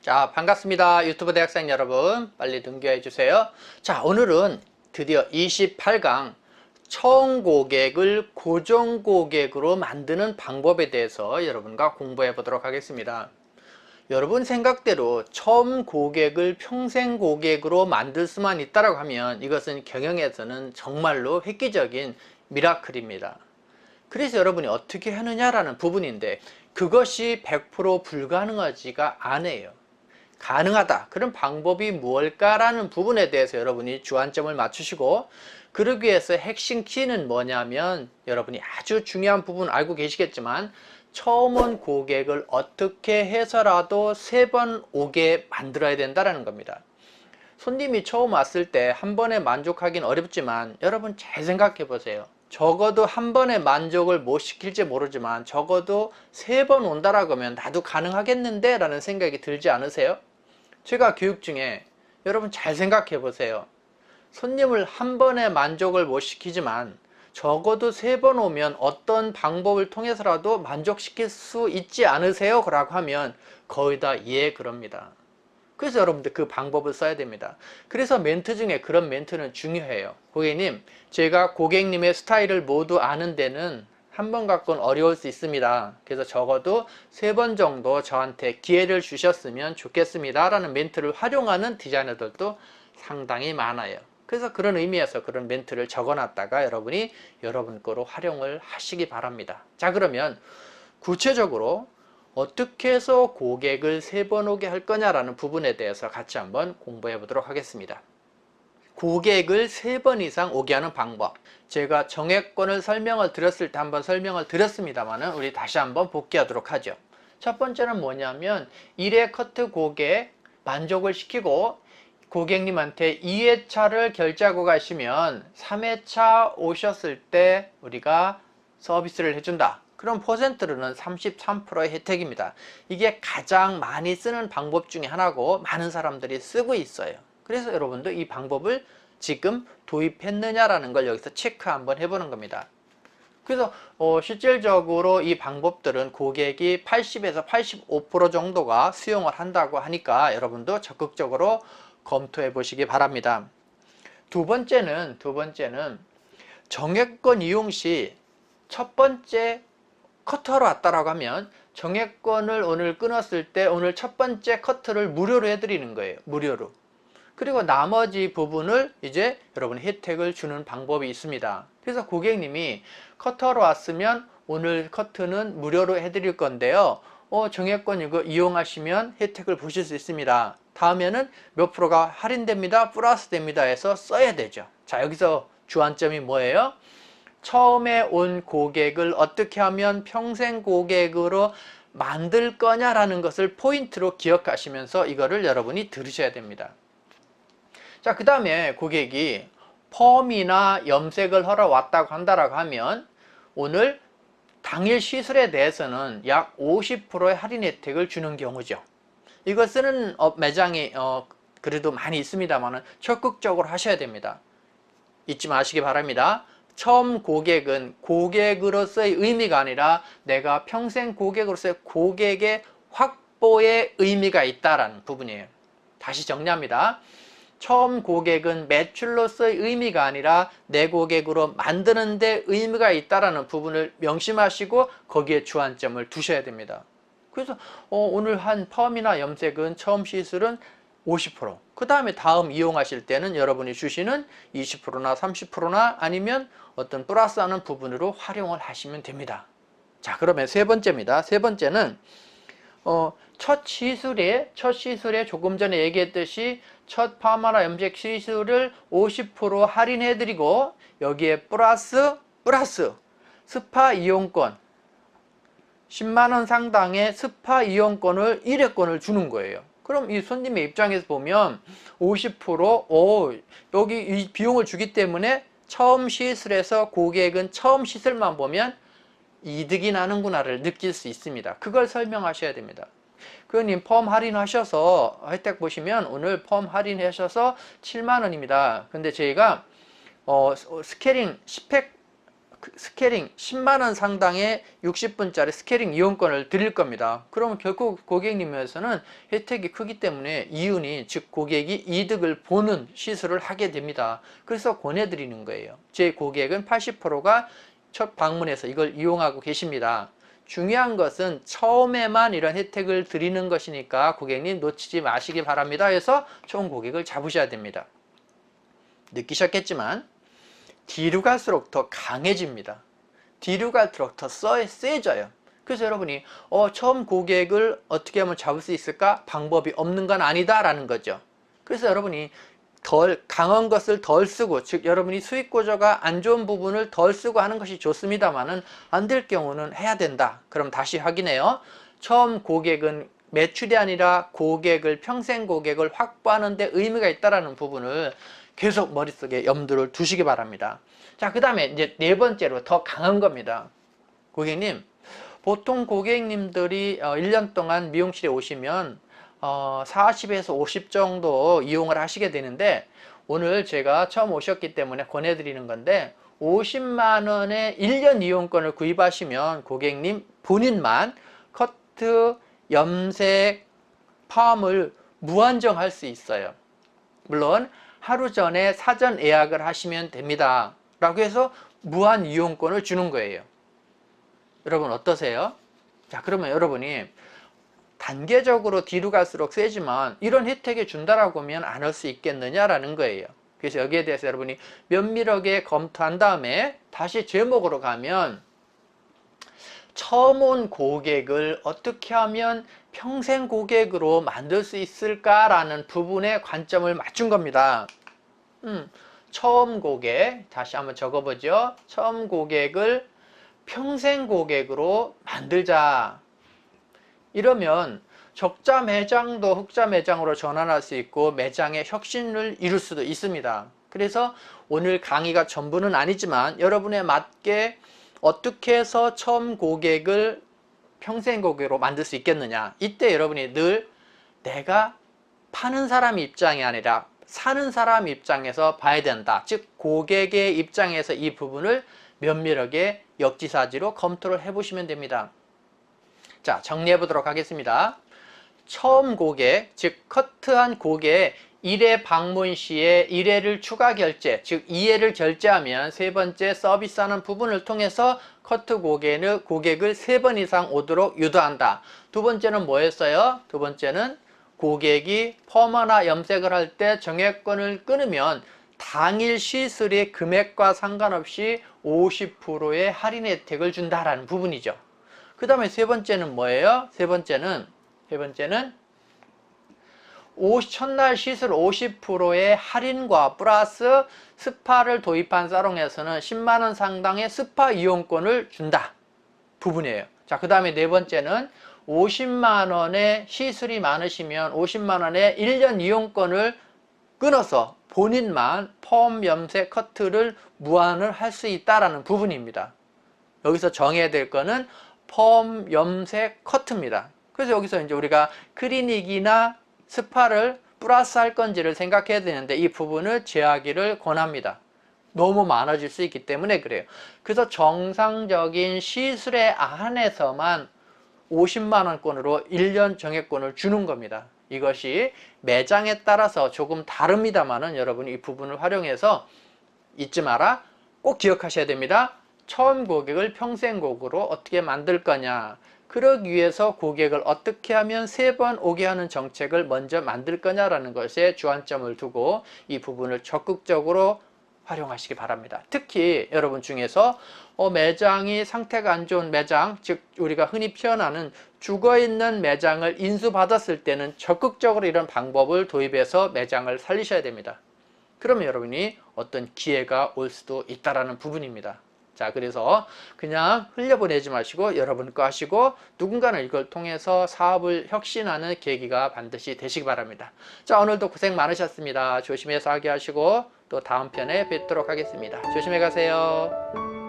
자, 반갑습니다. 유튜브 대학생 여러분. 빨리 등교해 주세요. 자, 오늘은 드디어 28강 처음 고객을 고정 고객으로 만드는 방법에 대해서 여러분과 공부해 보도록 하겠습니다. 여러분 생각대로 처음 고객을 평생 고객으로 만들 수만 있다고 하면 이것은 경영에서는 정말로 획기적인 미라클입니다. 그래서 여러분이 어떻게 하느냐라는 부분인데 그것이 100% 불가능하지가 않아요. 가능하다. 그런 방법이 무엇일까라는 부분에 대해서 여러분이 주안점을 맞추시고, 그러기 위해서 핵심 키는 뭐냐면 여러분이 아주 중요한 부분 알고 계시겠지만 처음 온 고객을 어떻게 해서라도 3번 오게 만들어야 된다는 겁니다. 손님이 처음 왔을 때 한 번에 만족하긴 어렵지만 여러분 잘 생각해 보세요. 적어도 한 번에 만족을 못 시킬지 모르지만 적어도 3번 온다라고 하면 나도 가능하겠는데 라는 생각이 들지 않으세요? 제가 교육 중에 여러분 잘 생각해 보세요. 손님을 한 번에 만족을 못 시키지만 적어도 3번 오면 어떤 방법을 통해서라도 만족시킬 수 있지 않으세요? 라고 하면 거의 다 예 그럽니다. 그래서 여러분들 그 방법을 써야 됩니다. 그래서 멘트 중에 그런 멘트는 중요해요. 고객님, 제가 고객님의 스타일을 모두 아는 데는 한 번 갖고는 어려울 수 있습니다. 그래서 적어도 3번 정도 저한테 기회를 주셨으면 좋겠습니다 라는 멘트를 활용하는 디자이너들도 상당히 많아요. 그래서 그런 의미에서 그런 멘트를 적어놨다가 여러분이 여러분 거로 활용을 하시기 바랍니다. 자, 그러면 구체적으로 어떻게 해서 고객을 3번 오게 할 거냐라는 부분에 대해서 같이 한번 공부해 보도록 하겠습니다. 고객을 3번 이상 오게 하는 방법, 제가 정액권을 설명을 드렸을 때 한번 설명을 드렸습니다만 우리 다시 한번 복귀하도록 하죠. 첫 번째는 뭐냐면 1회 커트 고객 만족을 시키고 고객님한테 2회차를 결제하고 가시면 3회차 오셨을 때 우리가 서비스를 해준다. 그럼 퍼센트로는 33%의 혜택입니다. 이게 가장 많이 쓰는 방법 중에 하나고 많은 사람들이 쓰고 있어요. 그래서 여러분도 이 방법을 지금 도입했느냐라는 걸 여기서 체크 한번 해보는 겁니다. 그래서 실질적으로 이 방법들은 고객이 80에서 85% 정도가 수용을 한다고 하니까 여러분도 적극적으로 검토해 보시기 바랍니다. 두 번째는 정액권 이용 시 첫 번째 커터로 왔다라고 하면 정액권을 오늘 끊었을 때 오늘 첫 번째 커트를 무료로 해드리는 거예요. 무료로. 그리고 나머지 부분을 이제 여러분 혜택을 주는 방법이 있습니다. 그래서 고객님이 커터로 왔으면 오늘 커트는 무료로 해드릴 건데요. 정액권 이거 이용하시면 혜택을 보실 수 있습니다. 다음에는 몇 프로가 할인됩니다. 플러스 됩니다 해서 써야 되죠. 자, 여기서 주안점이 뭐예요? 처음에 온 고객을 어떻게 하면 평생 고객으로 만들 거냐라는 것을 포인트로 기억하시면서 이거를 여러분이 들으셔야 됩니다. 자, 그 다음에 고객이 펌이나 염색을 하러 왔다고 한다라고 하면 오늘 당일 시술에 대해서는 약 50%의 할인 혜택을 주는 경우죠. 이거 쓰는 매장이 그래도 많이 있습니다만 적극적으로 하셔야 됩니다. 잊지 마시기 바랍니다. 처음 고객은 고객으로서의 의미가 아니라 내가 평생 고객으로서의 고객의 확보의 의미가 있다라는 부분이에요. 다시 정리합니다. 처음 고객은 매출로서의 의미가 아니라 내 고객으로 만드는 데 의미가 있다라는 부분을 명심하시고 거기에 주안점을 두셔야 됩니다. 그래서 오늘 한 펌이나 염색은 처음 시술은 50%, 그 다음에 다음 이용하실 때는 여러분이 주시는 20%나 30%나 아니면 어떤 플러스하는 부분으로 활용을 하시면 됩니다. 자, 그러면 세 번째입니다. 세 번째는 첫 시술에 조금 전에 얘기했듯이 첫 파마나 염색 시술을 50% 할인해드리고 여기에 플러스 스파 이용권 10만원 상당의 스파 이용권을 1회권을 주는 거예요. 그럼 이 손님의 입장에서 보면 50% 여기 이 비용을 주기 때문에 처음 시술에서 고객은 처음 시술만 보면 이득이 나는구나를 느낄 수 있습니다. 그걸 설명하셔야 됩니다. 그님 펌 할인하셔서 혜택 보시면 오늘 펌 할인하셔서 7만원입니다. 근데 저희가 스케일링 10회 스케일링 10만원 상당의 60분짜리 스케일링 이용권을 드릴 겁니다. 그러면 결국 고객님에서는 혜택이 크기 때문에 이윤이, 즉 고객이 이득을 보는 시술을 하게 됩니다. 그래서 권해드리는 거예요. 제 고객은 80%가 첫 방문에서 이걸 이용하고 계십니다. 중요한 것은 처음에만 이런 혜택을 드리는 것이니까 고객님 놓치지 마시기 바랍니다. 해서 총 고객을 잡으셔야 됩니다. 느끼셨겠지만 뒤로 갈수록 더 강해집니다. 뒤로 갈수록 더 세져요. 그래서 여러분이 처음 고객을 어떻게 하면 잡을 수 있을까? 방법이 없는 건 아니다 라는 거죠. 그래서 여러분이 덜 강한 것을 덜 쓰고, 즉 여러분이 수익 구조가 안 좋은 부분을 덜 쓰고 하는 것이 좋습니다만은 안 될 경우는 해야 된다. 그럼 다시 확인해요. 처음 고객은 매출이 아니라 고객을, 평생 고객을 확보하는 데 의미가 있다라는 부분을 계속 머릿속에 염두를 두시기 바랍니다. 자, 그 다음에 이제 네 번째로 더 강한 겁니다. 고객님, 보통 고객님들이 1년 동안 미용실에 오시면 40에서 50 정도 이용을 하시게 되는데, 오늘 제가 처음 오셨기 때문에 권해드리는 건데 50만 원의 1년 이용권을 구입하시면 고객님 본인만 커트, 염색, 펌을 무한정 할 수 있어요. 물론 하루 전에 사전 예약을 하시면 됩니다 라고 해서 무한 이용권을 주는 거예요. 여러분 어떠세요? 자, 그러면 여러분이 단계적으로 뒤로 갈수록 세지만 이런 혜택을 준다라고 하면 안 할 수 있겠느냐라는 거예요. 그래서 여기에 대해서 여러분이 면밀하게 검토한 다음에 다시 제목으로 가면, 처음 온 고객을 어떻게 하면 평생 고객으로 만들 수 있을까라는 부분에 관점을 맞춘 겁니다. 처음 고객, 다시 한번 적어보죠. 처음 고객을 평생 고객으로 만들자. 이러면 적자 매장도 흑자 매장으로 전환할 수 있고 매장의 혁신을 이룰 수도 있습니다. 그래서 오늘 강의가 전부는 아니지만 여러분에 맞게 어떻게 해서 처음 고객을 평생 고객으로 만들 수 있겠느냐, 이때 여러분이 늘 내가 파는 사람 입장이 아니라 사는 사람 입장에서 봐야 된다. 즉 고객의 입장에서 이 부분을 면밀하게 역지사지로 검토를 해보시면 됩니다. 자, 정리해 보도록 하겠습니다. 처음 고객, 즉 커트한 고객의 1회 방문 시에 1회를 추가 결제, 즉 2회를 결제하면 세 번째 서비스하는 부분을 통해서 커트 고객을 3번 이상 오도록 유도한다. 두 번째는 뭐였어요? 두 번째는 고객이 펌이나 염색을 할 때 정액권을 끊으면 당일 시술의 금액과 상관없이 50%의 할인 혜택을 준다라는 부분이죠. 그 다음에 세 번째는 뭐예요? 세 번째는 첫날 시술 50%의 할인과 플러스 스파를 도입한 사롱에서는 10만원 상당의 스파 이용권을 준다 부분이에요. 자, 그 다음에 네 번째는 50만원의 시술이 많으시면 50만원의 1년 이용권을 끊어서 본인만 펌, 염색, 커트를 무한을 할 수 있다라는 부분입니다. 여기서 정해야 될 거는 펌, 염색, 커트입니다. 그래서 여기서 이제 우리가 클리닉이나 스파를 플러스 할 건지를 생각해야 되는데 이 부분을 제하기를 권합니다. 너무 많아질 수 있기 때문에 그래요. 그래서 정상적인 시술에 한해서만 50만원권으로 1년 정액권을 주는 겁니다. 이것이 매장에 따라서 조금 다릅니다만은 여러분이 이 부분을 활용해서 잊지 마라. 꼭 기억하셔야 됩니다. 처음 고객을 평생 고객으로 어떻게 만들 거냐, 그러기 위해서 고객을 어떻게 하면 3번 오게 하는 정책을 먼저 만들 거냐라는 것에 주안점을 두고 이 부분을 적극적으로 활용하시기 바랍니다. 특히 여러분 중에서 매장이 상태가 안 좋은 매장, 즉 우리가 흔히 표현하는 죽어있는 매장을 인수받았을 때는 적극적으로 이런 방법을 도입해서 매장을 살리셔야 됩니다. 그러면 여러분이 어떤 기회가 올 수도 있다는 부분입니다. 자, 그래서 그냥 흘려보내지 마시고 여러분 거 하시고 누군가는 이걸 통해서 사업을 혁신하는 계기가 반드시 되시기 바랍니다. 자, 오늘도 고생 많으셨습니다. 조심해서 하게 하시고 또 다음 편에 뵙도록 하겠습니다. 조심해 가세요.